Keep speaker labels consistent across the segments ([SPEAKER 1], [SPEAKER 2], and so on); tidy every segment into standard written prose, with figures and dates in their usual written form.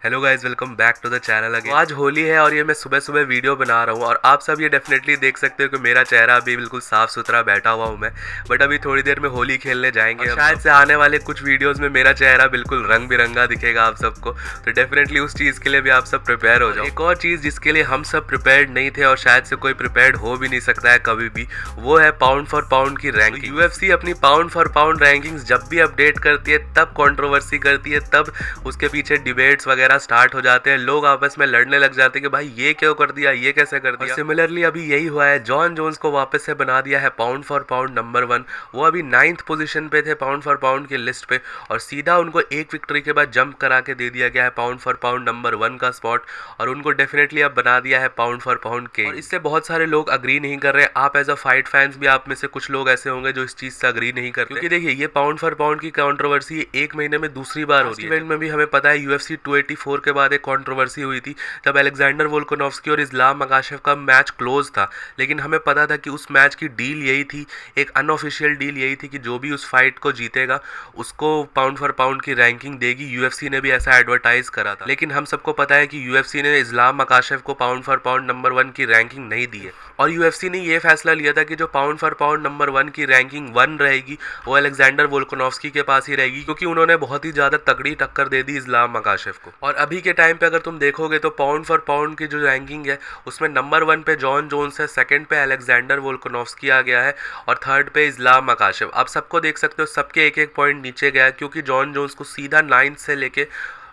[SPEAKER 1] Hello guys, welcome back to the channel again. आज होली है और ये मैं सुबह सुबह वीडियो बना रहा हूँ और आप सब ये डेफिनेटली देख सकते हो कि मेरा चेहरा अभी बिल्कुल साफ सुथरा बैठा हुआ हूँ मैं। बट अभी थोड़ी देर में होली खेलने जाएंगे, शायद से आने वाले कुछ वीडियोस में मेरा चेहरा बिल्कुल रंग बिरंगा दिखेगा आप सबको। तो डेफिनेटली उस चीज़ के लिए भी आप सब प्रिपेयर हो जाओ। एक और चीज़ जिसके लिए हम सब प्रिपेयर्ड नहीं थे और शायद से कोई प्रिपेयर्ड हो भी नहीं सकता है कभी भी, वो है पाउंड फॉर पाउंड की रैंकिंग। यूएफसी अपनी पाउंड फॉर पाउंड रैंकिंग्स जब भी अपडेट करती है तब कंट्रोवर्सी करती है, तब उसके पीछे डिबेट्स वगैरह स्टार्ट हो जाते हैं, लोग आपस में लड़ने लग जाते हैं कि भाई ये क्यों कर दिया, ये कैसे कर दिया। सिमिलरली अभी यही हुआ है, जॉन जोन्स को वापस से बना दिया है पाउंड फॉर पाउंड नंबर 1। वो अभी 9th पोजीशन पे थे पाउंड फॉर पाउंड की लिस्ट पे और सीधा उनको एक विक्ट्री के बाद जंप करा के दे दिया गया है पाउंड फॉर पाउंड नंबर 1 का स्पॉट और उनको डेफिनेटली अब बना दिया है पाउंड फॉर पाउंड के। और इससे बहुत सारे लोग अग्री नहीं कर रहे। आप एज अ फाइट फैंस भी आप में से कुछ लोग ऐसे होंगे जो इस चीज से अग्री नहीं करते, क्योंकि देखिए ये पाउंड फॉर पाउंड की कंट्रोवर्सी एक महीने में दूसरी बार हो रही है। इवेंट में भी हमें पता है यूएफसी 284 के बाद एक कंट्रोवर्सी हुई थी जब अलेक्जेंडर वोल्कानोव्स्की और इस्लाम मकाशेव का मैच क्लोज था, लेकिन हमें पता था कि उस मैच की डील यही थी, एक अनऑफिशियल डील यही थी कि जो भी उस फाइट को जीतेगा उसको पाउंड फॉर पाउंड की रैंकिंग देगी। यूएफसी ने भी ऐसा एडवर्टाइज करा था, लेकिन हम सबको पता है कि यूएफसी ने इस्लाम मकाशेव को पाउंड फॉर पाउंड नंबर 1 की रैंकिंग नहीं दी है और यूएफसी ने ये फैसला लिया था कि जो पाउंड फॉर पाउंड नंबर 1 की रैंकिंग 1 रहेगी वो अलेक्जेंडर वोल्कानोव्स्की के पास ही रहेगी, क्योंकि उन्होंने बहुत ही ज्यादा तगड़ी टक्कर दे दी इस्लाम मकाशेव को। और अभी के टाइम पे अगर तुम देखोगे तो पाउंड फॉर पाउंड की जो रैंकिंग है उसमें नंबर 1 पे जॉन जोन्स है, सेकंड पे अलेक्जेंडर वोल्कानोव्स्की आ गया है और थर्ड पे इस्लाम मकाशेव। आप सबको देख सकते हो सबके एक एक पॉइंट नीचे गया है, क्योंकि जॉन जोन्स को सीधा 9th से लेके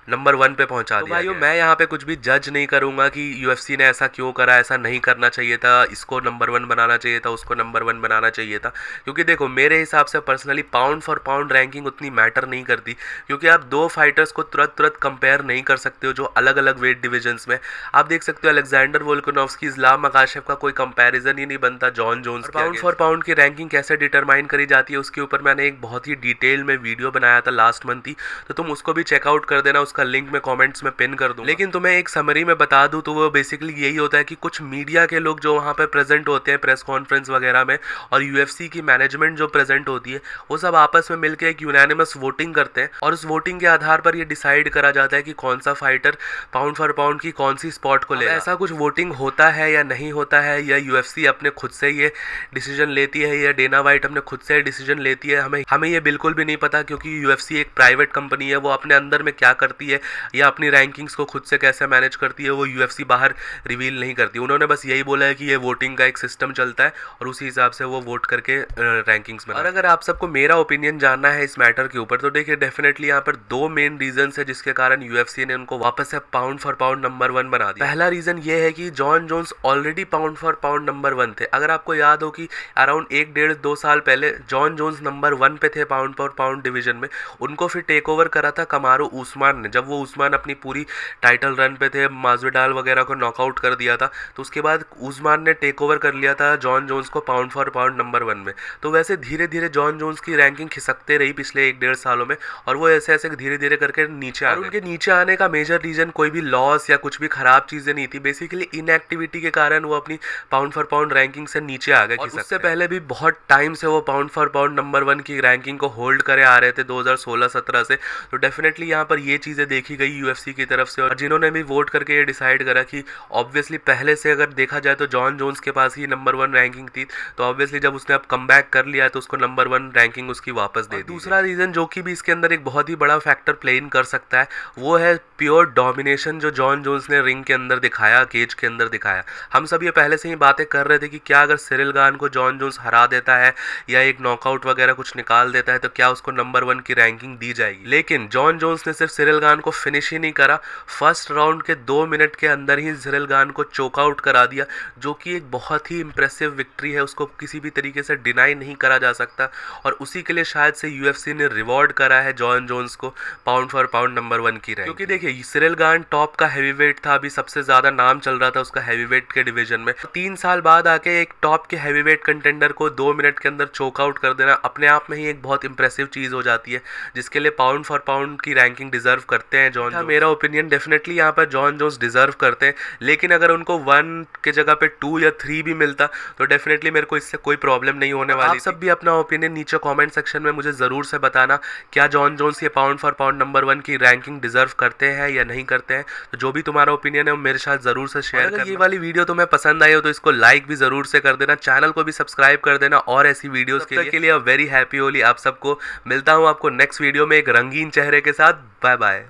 [SPEAKER 1] नंबर 1 पे पहुंचा दिया। भाइयों मैं यहाँ पे कुछ भी जज नहीं करूंगा कि यूएफसी ने ऐसा क्यों करा, ऐसा नहीं करना चाहिए था, इसको नंबर 1 बनाना चाहिए था, उसको नंबर 1 बनाना चाहिए था। क्योंकि देखो मेरे हिसाब से personally pound for pound ranking उतनी मैटर नहीं करती, क्योंकि आप दो फाइटर्स को तुरंत कंपेयर नहीं कर सकते हो जो अलग अलग वेट डिविजन्स में। आप देख सकते हो अलेक्जेंडर वोल्कानोव्स्की इस्लाम मकाशेव का कोई कंपेरिजन ही नहीं बनता Jon Jones. Pound for pound की रैंकिंग कैसे डिटरमाइन करी जाती है उसके ऊपर मैंने एक बहुत ही डिटेल में वीडियो बनाया था लास्ट मंथ ही, तो तुम उसको भी चेकआउट कर देना, उसका लिंक मैं कमेंट्स में पिन कर दूं। लेकिन तुम्हें एक समरी में बता दूं तो वो बेसिकली यही होता है कि कुछ मीडिया के लोग जो वहां पे प्रेजेंट होते हैं प्रेस कॉन्फ्रेंस वगैरह में और यूएफसी की मैनेजमेंट जो प्रेजेंट होती है, वो सब आपस में मिलकर एक यूनानिमस वोटिंग करते हैं और उस वोटिंग के आधार पर ये डिसाइड करा जाता है कि कौन सा फाइटर पाउंड फॉर पाउंड की कौन सी स्पॉट को ले। ऐसा कुछ वोटिंग होता है या नहीं होता है, या यूएफसी अपने खुद से ये डिसीजन लेती है, या डेना वाइट अपने खुद से डिसीजन लेती है, हमें ये बिल्कुल भी नहीं पता, क्योंकि यूएफसी एक प्राइवेट कंपनी है। वो अपने अंदर में क्या करती है या अपनी रैंकिंग्स को खुद से कैसे मैनेज करती है वो यूएफसी बाहर रिवील नहीं करती। उन्होंने बस यही बोला है कि ये वोटिंग का एक सिस्टम चलता है और उसी हिसाब से वो वोट करके रैंकिंग्स में। और अगर आप सबको मेरा ओपिनियन जानना है इस मैटर के ऊपर तो देखिए डेफिनेटली यहाँ पर दो मेन रीजन है जिसके कारण यूएफसी ने उनको वापस से पाउंड फॉर पाउंड नंबर 1 बना दिया। पहला रीजन ये है कि Jon Jones already pound for pound number 1 थे। अगर आपको याद हो कि अराउंड 1-1.5-2 साल पहले जॉन जोन्स नंबर 1 पे थे पाउंड फॉर पाउंड डिवीजन में, उनको फिर टेक ओवर करा था कमारू उस्मान ने। जब वो उस्मान अपनी पूरी टाइटल रन पे थे, मास्विडाल वगैरह को नॉकआउट कर दिया था, तो उसके बाद उस्मान ने टेक ओवर कर लिया था जॉन जोन्स को पाउंड फॉर पाउंड नंबर 1 में। तो वैसे धीरे धीरे जॉन जोन्स की रैंकिंग खिसकते रही पिछले 1-1.5 सालों में और वो ऐसे ऐसे धीरे धीरे करके नीचे आ गए। उनके नीचे आने का मेजर रीजन कोई भी लॉस या कुछ भी खराब चीजें नहीं थी, बेसिकली इनएक्टिविटी के कारण वो अपनी पाउंड फॉर पाउंड रैंकिंग से नीचे आ गए। उससे पहले भी बहुत टाइम से वो पाउंड फॉर पाउंड नंबर 1 की रैंकिंग को होल्ड करे आ रहे थे 2016-17 से। तो डेफिनेटली यहाँ पर ये चीजें देखी गई यूएफसी की तरफ से और जिन्होंने भी वोट करके ये डिसाइड करा कि ऑब्वियसली पहले से अगर देखा जाए तो जॉन जोन्स के पास ही नंबर 1 रैंकिंग थी, तो ऑब्वियसली जब उसने अब कम बैक कर लिया तो उसको नंबर 1 रैंकिंग उसकी वापस दे दी। दूसरा रीजन जो कि भी इसके अंदर एक बहुत ही बड़ा फैक्टर प्ले इन कर सकता है वो है प्योर डोमिनेशन जो जॉन जोन्स ने रिंग के अंदर दिखाया, केज के अंदर दिखाया। हम सब ये पहले से ही बातें कर रहे थे कि क्या अगर सिरिल गान को जॉन जोन्स हरा देता है या एक नॉकआउट वगैरह कुछ निकाल देता है तो क्या उसको नंबर 1 की रैंकिंग दी जाएगी। लेकिन जॉन जोन्स ने सिर्फ सिरिल गान को फिनिश ही नहीं करा, फर्स्ट राउंड के 2 मिनट के अंदर ही सिरिल गान को चोकआउट करा दिया, जो कि एक बहुत ही इंप्रेसिव विक्ट्री है, उसको किसी भी तरीके से डिनाई नहीं करा जा सकता। और उसी के लिए शायद से यूएफसी ने रिवॉर्ड करा है जॉन जोन्स को पाउंड फॉर पाउंड नंबर 1 की रैंक। क्योंकि देखिए सिरिल गान टॉप का हैवीवेट था, अभी सबसे ज्यादा नाम चल रहा था उसका हैवीवेट के डिवीजन में। तो 3 साल बाद आके एक टॉप के हैवीवेट कंटेंडर को 2 मिनट के अंदर चोकआउट कर देना अपने आप में ही एक बहुत इंप्रेसिव चीज हो जाती है, जिसके लिए पाउंड फॉर पाउंड की रैंकिंग डिजर्व करती करते हैं जॉन जोन्स। मेरा ओपिनियन डेफिनेटली यहाँ पर जॉन जोन्स डिजर्व करते हैं, लेकिन अगर उनको 1 के जगह पे 2 या 3 भी मिलता तो डेफिनेटली मेरे को इससे कोई प्रॉब्लम नहीं होने वाली। आप सब भी अपना ओपिनियन नीचे कमेंट सेक्शन में मुझे ज़रूर से बताना, क्या जॉन जोन्स ये पाउंड फॉर पाउंड नंबर 1 की रैंकिंग डिजर्व करते हैं या नहीं करते हैं। तो जो भी तुम्हारा ओपिनियन है वो मेरे साथ ज़रूर से शेयर करना। ये वाली वीडियो तुम्हें पसंद आई हो तो इसको लाइक भी ज़रूर से कर देना, चैनल को भी सब्सक्राइब कर देना और ऐसी वीडियोज़ के लिए वेरी हैप्पी होली आप सबको। मिलता हूँ आपको नेक्स्ट वीडियो में एक रंगीन चेहरे के साथ। Bye bye.